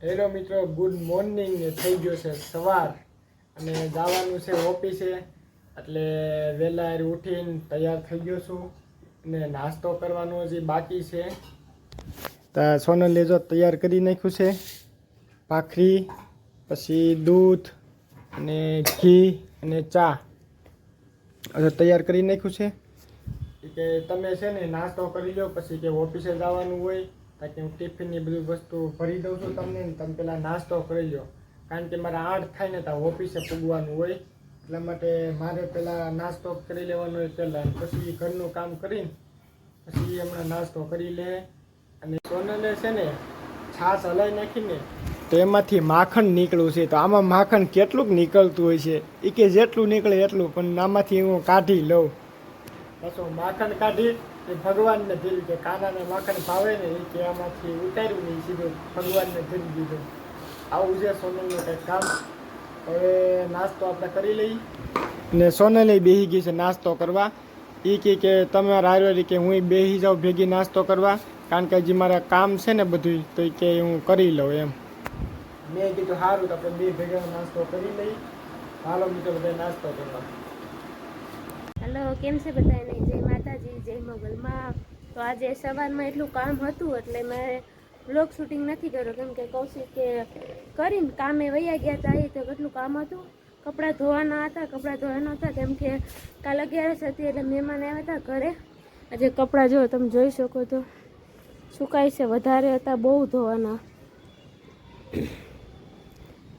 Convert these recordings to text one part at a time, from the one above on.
Hello મિત્રો, good morning. થઈ ગયો છે સવાર અને જવાનું છે ઓફિસે, એટલે વહેલા ઉઠીને તૈયાર થઈ ગયો છું અને નાસ્તો કરવાનો હજી બાકી છે. તો સોનલે જો તૈયાર કરી નાખ્યું છે, ભાખરી, પછી દૂધ અને ઘી અને ચા તૈયાર કરી નાખ્યું છે. કે તમે છે ને નાસ્તો કરી લો, પછી કે ઓફિસે જવાનું હોય તાકી હું ટિફિનની બધી વસ્તુ ભરી દઉં છું તમને, ને તમે પહેલાં નાસ્તો કરી લો. કારણ કે મારે 8 થાય ને ત્યાં ઓફિસે પૂગવાનું હોય, એટલા માટે મારે પહેલાં નાસ્તો કરી લેવાનો હોય પહેલાં, પછી ઘરનું કામ કરીને પછી હમણાં નાસ્તો કરી લે. અને સોનલે છે ને છાશ હલાવી નાખીને તો એમાંથી માખણ નીકળ્યું છે. તો આમાં માખણ કેટલુંક નીકળતું હોય છે એ કે જેટલું નીકળે એટલું, પણ આમાંથી હું કાઢી લઉં. પાછું માખણ કાઢી એ ભગવાનને ધીરું, કે કાનાને માખણ ભાવે ને એ કે આમાંથી ઉતાર્યું ને સીધું ભગવાનને ધીરી દીધું. આવું છે સોનલનું કંઈક કામ. હવે નાસ્તો આપણે કરી લઈ. ને સોનલે બેસી ગઈ છે નાસ્તો કરવા. એ કે તમે હારે કે હું બેસી જાઉં ભેગી નાસ્તો કરવા, કારણ કે હજી મારે કામ છે ને બધું, તો કે હું કરી લઉં એમ. મેં કીધું સારું, તો આપણે બે ભેગા નાસ્તો કરી લઈ. હાલો મિત્રો, બધા નાસ્તો કરવા. હેલો, કેમ છે બધાને? જય માતાજી, જય મોગલમાં. તો આજે સવારમાં એટલું કામ હતું એટલે મેં વ્લોગ શૂટિંગ નથી કર્યો, કેમ કે કૌશિક કે કરીને કામે વયા ગયા હતા. એ તો કેટલું કામ હતું, કપડાં ધોવાના હતા, કેમ કે કાલ 11 હતી એટલે મહેમાન આવ્યા હતા ઘરે. આજે કપડાં જો તમે જોઈ શકો તો સુકાય છે, વધારે હતા, બહુ ધોવાના.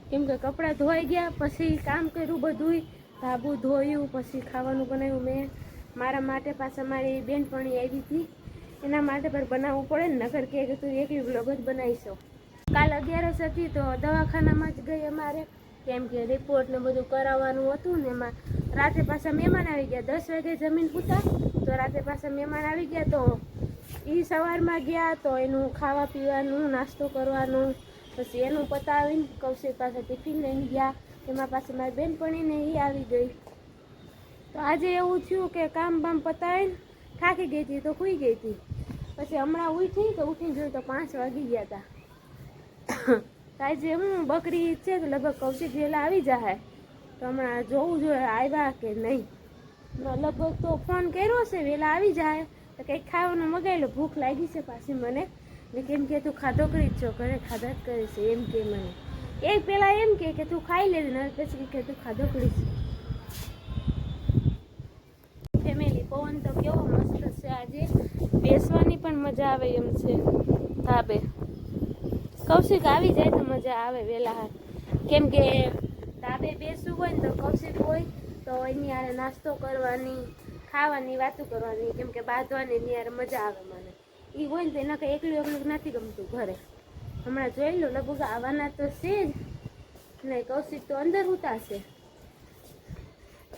કેમ કે કપડાં ધોવાઈ ગયા, પછી કામ કર્યું બધું, ધાબુ ધોયું, પછી ખાવાનું બનાવ્યું મેં મારા માટે. પાછા મારી બેનપણી આવી હતી, એના માટે પણ બનાવવું પડે ને, નકર કે તું એકલી વ્લોગ જ બનાવીશો. કાલ 11 હતી તો દવાખાનામાં જ ગઈ અમારે, કેમ કે રિપોર્ટ ને બધું કરાવવાનું હતું ને. એમાં રાતે પાછા મહેમાન આવી ગયા. 10 વાગે જમીન પૂતા તો રાતે પાછા મહેમાન આવી ગયા. તો એ સવારમાં ગયા તો એનું ખાવા પીવાનું, નાસ્તો કરવાનું, પછી એનું પતાવીને કૌશિક પાસે ટિફિન લઈને ગયા. એમાં પાછી મારી બેનપણીને એ આવી ગઈ. તો આજે એવું થયું કે કામ બામ પતાવીને થાકી ગઈ હતી તો સૂઈ ગઈ હતી. પછી હમણાં ઉઠી તો ઉઠીને જોયું તો 5 વાગી ગયા હતા. આજે હું બકરી છે તો લગભગ કૌશિક વહેલા આવી જાય, તો હમણાં જોવું જોઈએ આવ્યા કે નહીં. લગભગ તો ફોન કર્યો છે વહેલા આવી જાય તો કંઈક ખાવાનું મગાવી લો, ભૂખ લાગી છે પાછી મને. ને કેમ કે તું ખાધો કરી જ છો, ઘરે ખાધા જ કરે છે એમ કે મને. એ પેલા એમ કે તું ખાઈ લે, ને પછી કે તું ખાધો કરીશ. ફેમિલી પવન તો કેવો મસ્ત છે આજે, બેસવાની પણ મજા આવે એમ છે ધાબે. કૌશિક આવી જાય તો મજા આવે વહેલા, કેમ કે ધાબે બેસવું હોય ને તો કૌશિક હોય તો એની યારે નાસ્તો કરવાની, ખાવાની, વાતો કરવાની, કેમ કે બાંધવાની એની યારે મજા આવે મને. એ હોય ને તો એના કંઈ એકલું નથી ગમતું ઘરે. હમણાં જોઈ લો લગભગ આવવાના તો છે જ નહીં. કૌશિક તો અંદર ઉતારશે.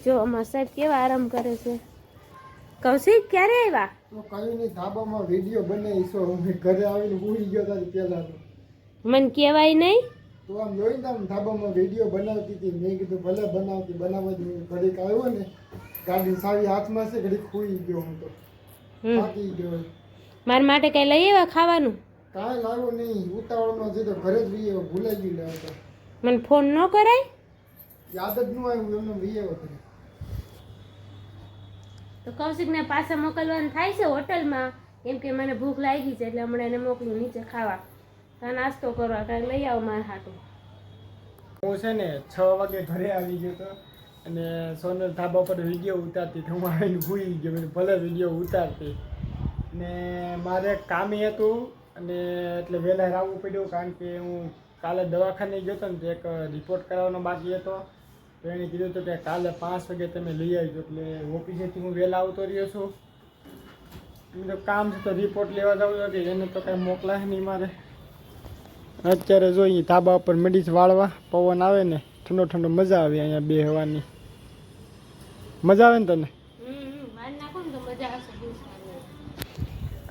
જો અમારા સાહેબ કેવા આરામ કરે છે. કૌશિક ક્યારે આવ્યા? કઈ નહીં, ધાબામાં વિડીયો બનાવીશો. હું ઘરે આવીને ભૂલી ગયો હતા પેલા. મને કહેવાય નહીં. તું આમ જોઈ ને, આમ ધાબામાં વિડીયો બનાવતી હતી. મેં કીધું ભલે બનાવવા ઘડીક આવ્યો ને, ગાડી સાવી હાથમાં છે, ઘડીક ખોઈ ગયો હું તો થાકી ગયો. મારા માટે કઈ લઈ આવ્યા ખાવાનું? કાંઈ લાવ્યો નહીં, ઉતાવળમાં જઈ તો ઘરે જ વી આવ્યો, ભૂલાઈ ગયું લેવા. મને ફોન ન કરાય? યાદ જ ન આવ્યું, એમને વી આવ્યો ઘરે. તો કૌશિકને પાછા મોકલવાનું થાય છે હોટલમાં, કેમ કે મને ભૂખ લાગી છે, એટલે હમણાં એને મોકલું નીચે ખાવા, નાસ્તો કરવા, કાંઈ લઈ આવો મારા હાટું. હું છે ને 6 વાગે ઘરે આવી ગયો હતો અને સોનલ ધાબા પર વિડીયો ઉતારતી, તો હું આવીને ભૂલી ગયો. ભલે વિડીયો ઉતારતી ને મારે કામે હતું અને એટલે વહેલા આવવું પડ્યું, કારણ કે હું કાલે દવાખાને ગયો હતો ને, તો એક રિપોર્ટ કરાવવાનો બાકી હતો. તો એણે કીધું હતું કે કાલે 5 વાગે તમે લઈ આવજો, એટલે ઓફિસેથી હું વહેલા આવતો રહ્યો છું. તો કામ છે તો રિપોર્ટ લેવા જવું કે એને તો કાંઈ મોકલાય નહીં મારે. અત્યારે જોઈએ ધાબા ઉપર મેડીસ વાળવા, પવન આવે ને ઠંડો ઠંડો, મજા આવે અહીંયા બેહવાની. મજા આવે ને તને?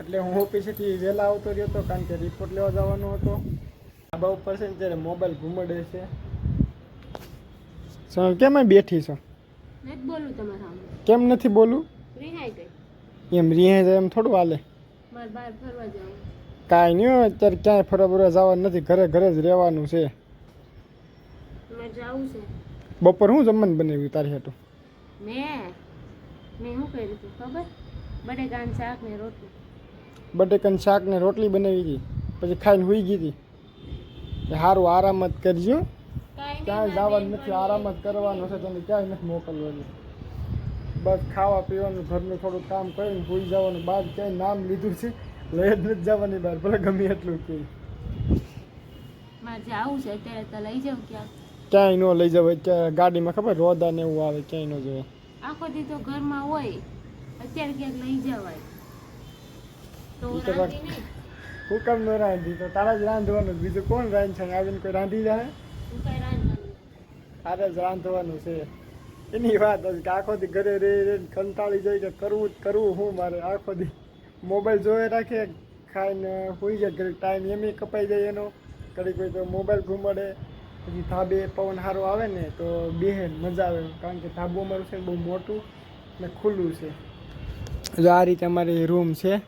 એટલે હું ઓફિસેથી વહેલા આવતો રહ્યો હતો, કારણ કે રિપોર્ટ લેવા જવાનો હતો. ધાબા ઉપર છે ને ત્યારે મોબાઈલ ઘૂમડે છે. કેમ બેઠી છો? કેમ નથી બોલું? એમ રિહાઈ જાય એમ થોડું હાલે. કાંઈ નહીં હોય, અત્યારે ક્યાંય ફરવા બરવા જવાનું નથી, ઘરે ઘરે જ રહેવાનું છે. મેં જાવું છે. બપોર શું જમવાનું બનાવ્યું તારી હાટું? મેં શું કર્યું હતું ખબર? બટેકાનું શાક ને રોટલી. બટેકાનું શાક ને રોટલી બનાવી હતી, પછી ખાઈને સૂઈ ગઈ હતી. સારું, આરામ જ કરજો. ક્યાંય જવાનું નથી, આરામ જ કરવાનો છે, તને ક્યાંય નથી મોકલવાનું. બસ ખાવા પીવાનું, ઘરનું થોડું કામ કરીને સૂઈ જવાનું. બહાર ક્યાંય નામ લીધું છે, લઈ જ નથી જવાની બહાર, ભલે ગમે એટલું કે. મારે જાવું છે અત્યારે, તો લઈ જાઉં ક્યાંક? ક્યાંય ન લઈ જવાય, ત્યાં ગાડીમાં ખબર રોદા ને એવું આવે, ક્યાંય ન જવાય. આખો દી તો ઘરમાં હોય, અત્યારે ક્યાંક લઈ જવાય તો ઈ તો રાંધી નહીં. હું કેમ ન રાંધી? તો તારા જ રાંધવાનું, બીજું કોણ રાંધશે? આવીને કોઈ રાંધી જાય? હું કઈ રાંધવાનું. તારે જ રાંધવાનું છે. એની વાત હતી કે આખો દી ઘરે રહી કંટાળી જાય કે કરવું જ કરવું. હું મારે આખો દી મોબાઈલ જોઈ રાખે, ખાઈને હોઈ જાય, ઘરે ટાઈમ એમ કપાઈ જાય એનો. ઘડી કોઈ તો મોબાઈલ ઘૂમડે, પછી ધાબે પવન સારો આવે ને તો બેહે મજા આવે, કારણ કે ધાબુ અમારું છે ને બહુ મોટું ને ખુલ્લું છે. જો આ રીતે અમારી રૂમ છે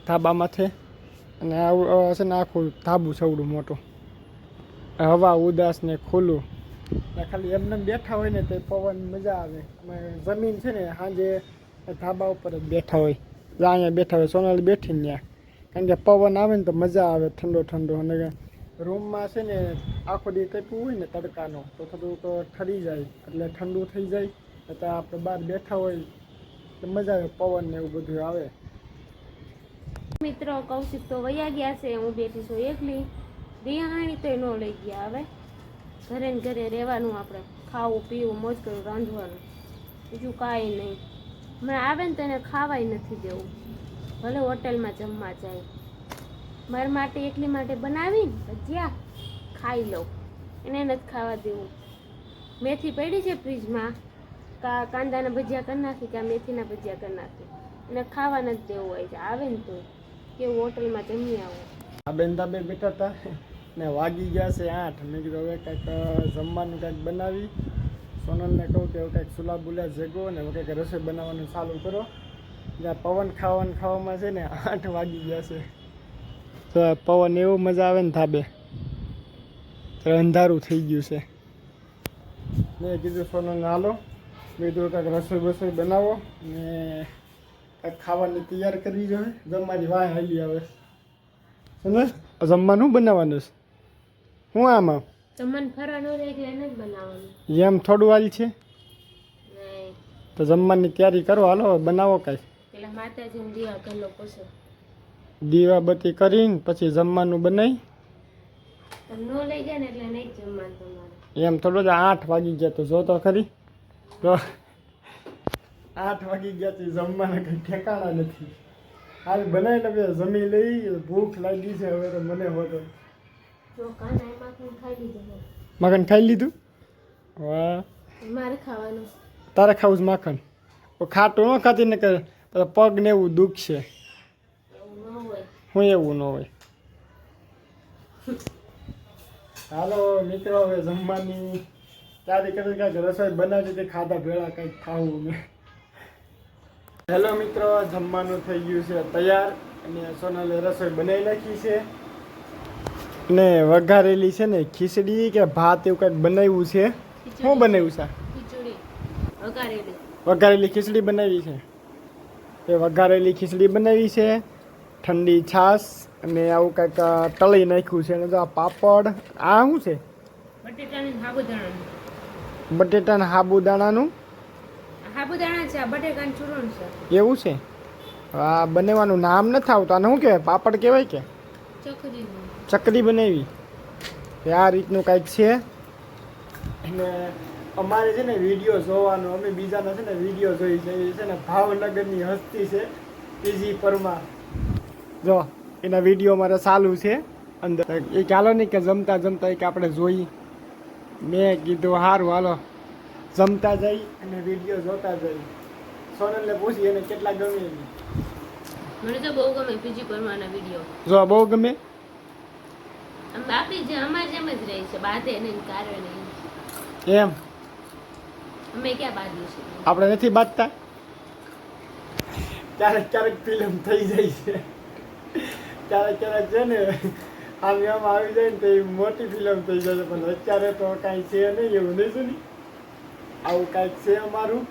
ધાબામાંથી, અને આવું છે ને આખું ધાબુ સવડું મોટું, હવા ઉદાસ ને ખુલ્લું. ખાલી એમને બેઠા હોય ને તો પવન મજા આવે. અમે જમીન છે ને સાંજે ધાબા ઉપર જ બેઠા હોય, અહીંયા બેઠા હોય, સોનાલી બેઠી ને ત્યાં, કારણ કે પવન આવે ને તો મજા આવે, ઠંડો ઠંડો. અને રૂમમાં છે ને આખો દી કપ્યું હોય ને તડકાનો, તો થોડુંક ઠરી જાય, એટલે ઠંડુ થઈ જાય. તો આપણે બહાર બેઠા હોય તો મજા આવે, પવન ને એવું બધું આવે. મિત્રો કૌશિક તો વયા ગયા છે, હું બેઠી છું એકલી. રિહાણી તો ન લઈ ગયા. હવે ઘરે ને ઘરે રહેવાનું, આપણે ખાવું પીવું મોજ કરવું, રાંધવાનું, બીજું કાંઈ નહીં. હમણાં આવે ને તો એને ખાવાય નથી દેવું, ભલે હોટલમાં જમવા જાય. મારા માટે એકલી માટે બનાવીને ભજીયા ખાઈ લઉં, એને નથી ખાવા દેવું. મેથી પડી છે ફ્રીજમાં, કાંદાના ભજીયા કરી નાખી, કે મેથીના ભજીયા કરી નાખી. એને ખાવા નથી દેવું હોય છે. આવે ને તો કેવું હોટલમાં જમી આવું. આ બેન તાબે બેઠા હતા ને વાગી ગયા છે 8. મેં કીધું હવે કંઈક જમવાનું કંઈક બનાવી. સોનલને કહું કે કંઈક સુલા બુલા જગો ને કંઈક રસોઈ બનાવવાનું ચાલુ કરો. જ્યાં પવન ખાવામાં છે ને 8 વાગી ગયા છે. તો પવન એવું મજા આવે ને ધાબે, તો અંધારું થઈ ગયું છે. મેં કીધું સોનલને હાલો, મેં કીધું કંઈક રસોઈ બનાવો ને કંઈક ખાવાની તૈયાર કરવી જોઈએ. જમવાની વાહ હાલી આવે. સમજ જમવાનું બનાવવાનું છે હું આમાં જમવાનું ફરવાનું રહે એટલે એને જ બનાવવાનું. એમ થોડું હાલ છે નહીં તો જમવાની તૈયારી કરો, હાલો બનાવો કાંઈ. પેલા માતાજી હું દીવા ઘરલો પછી દીવાબત્તી કરીને પછી જમવાનું બનાવી. તમે ન લઈ જાય ને એટલે નહીં જ જમવાનું તમારે. એમ થોડું 8 વાગી ગયા, તો જો તો ખરી, તો 8 વાગી ગયા તો જમવાના કંઈ ઠેકાણા નથી. હાલ બનાવી લે, જમી લઈ, ભૂખ લાગી છે હવે તો મને હોતો. જો કાના માખણ ખાઈ લીધું. માખણ ખાઈ લીધું? વાહ, મારે ખાવાનું. તારે ખાવું છે માખણ? ખાટું ન ખાતી ને કરે પગ ને એવું દુઃખ છે. એવું ન હોય. હું એવું ન હોય. હાલો મિત્રો, હવે જમવાની તૈયારી કરી, કાંઈક રસોઈ બનાવી તે ખાધા ભેળા કંઈક ખાવું મેં. હેલો મિત્રો, જમવાનું થઈ ગયું છે તૈયાર, અને સોનલે રસોઈ બનાવી નાખી છે. ને વઘારેલી છે ને ખીચડી કે ભાત એવું કંઈક બનાવ્યું છે. શું બનાવ્યું છે? ખીચડી વઘારેલી. વઘારેલી ખીચડી બનાવી છે. એ વઘારેલી ખીચડી બનાવી છે, ઠંડી છાશ અને આવું કંઈક તળી નાખ્યું છે. અને જો આ પાપડ, આ શું છે? બટેટાનું સાબુદાણાનું. બટેટાના સાબુદાણાનું સાબુદાણા છે, બટેકાનું ચૂરણ છે. એવું છે? આ બનાવવાનું નામ નથી આવતું. આને શું કહેવાય? પાપડ કહેવાય કે ચકરી. ચકરી બનાવી? આ રીતનું કાંઈક છે. અને અમારે છે ને વિડીયો જોવાનો, અમે બીજાના છે ને વિડીયો જોઈ છે. એ છે ને ભાવનગરની હસ્તી છે પીજી પરમાર, જો એના વિડીયો મારે ચાલુ છે અંદર. એ ચાલો નહીં કે જમતા જમતા કે આપણે જોઈ. મેં કીધું સારું હાલો જમતા જઈ અને વિડીયો જોતા જઈ. સોનલને પૂછી એને કેટલા ગમે એની. મને તો બહુ ગમે પીજી પરમારના વિડીયો. જો બહુ ગમે. આપણી જે અમારે જેમ જ રહી છે, બાધે નહીં કારણે. એમ અમે ક્યાં બાંધ્યું છે? આપણે નથી બાંધતા. ક્યારેક ક્યારેક ફિલ્મ થઈ જાય છે. ક્યારેક ક્યારેક છે ને આમ આમ આવી જાય ને તો એ મોટી ફિલ્મ થઈ જશે, પણ અત્યારે તો કાંઈ છે નહીં એવું નહીં શું આવું કાંઈક છે અમારું.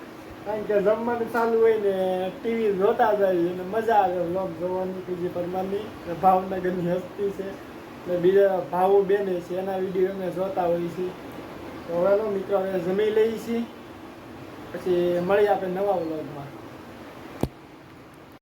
કારણ કે જમવાનું ચાલુ હોય ને ટીવી જોતા જાય અને મજા આવે વ્લોગ જોવાની. બીજી પરમારની ભાવનગરની હસ્તી છે ને બીજા ભાવો બેને છે એના વિડીયો અમે જોતા હોઈએ છીએ. તો હવે મિત્રો હવે જમી લઈએ છીએ, પછી મળીએ આપણે નવા વ્લોગમાં.